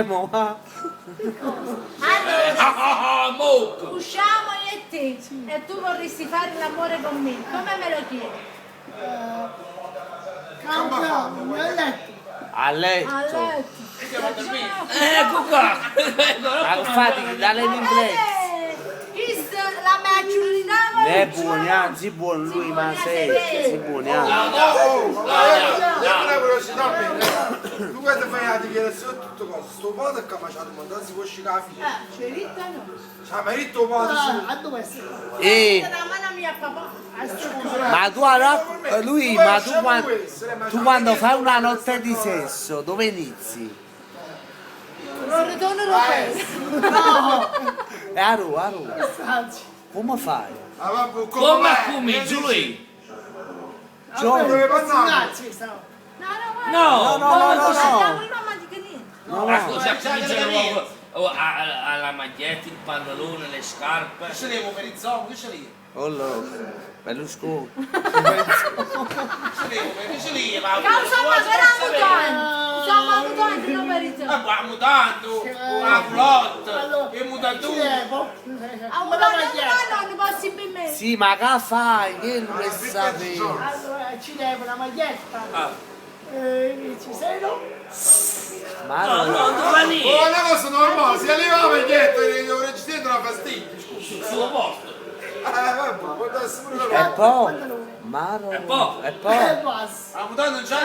mo va. Allora, Molto. usciamo io e te e tu vorresti fare l'amore con me. Come me lo chiedi? Cambiamo, mi hai letto. A A letto. letto. Ecco qua. Ma infatti, dalle in inglese. Questo la maggiorità Ne è buoni, anzi buono lui, ma sei. Si buoni, anzi. Tu quando fai la dichiarazione tutto cosa, sto modo è che mi ha domandato se può uscire la figlia. c'è ritta no. Cioè, ma hai detto un modo su. A dove sei? La mano mia papà. Ma tu allora, lui, ma tu quando fai una notte di sesso, dove inizi? Non ritorno europeo. E a Roma. Come fai? Ah, vabbè, Come cominci lui? Dove passare? Grazie, stavo. No, Andiamo in mamma di che niente. Ma cosa cominciano alla maglietta, il pannolone, le scarpe? Che ce l'abbiamo per il zoo? Che ce l'abbiamo? Allora, Berlusconi. Che ce l'abbiamo? Causa ma sarà mutante. Insomma mutante non per il Ma qua mutando, una flotte, e mutature. A un anno non posso in me. Sì, ma che fai? Che non le sapere? Allora ci devo una maglietta. Ci sei no? Ma No, no. non fa Oh, niente. una cosa normale, se arriva la maglietta e devo registrare una fastidio, scusa. Sul suo posto. Vabbè, può essere pure E una poi? Ma no. E poi? E poi? Basta. La mutanda non c'ha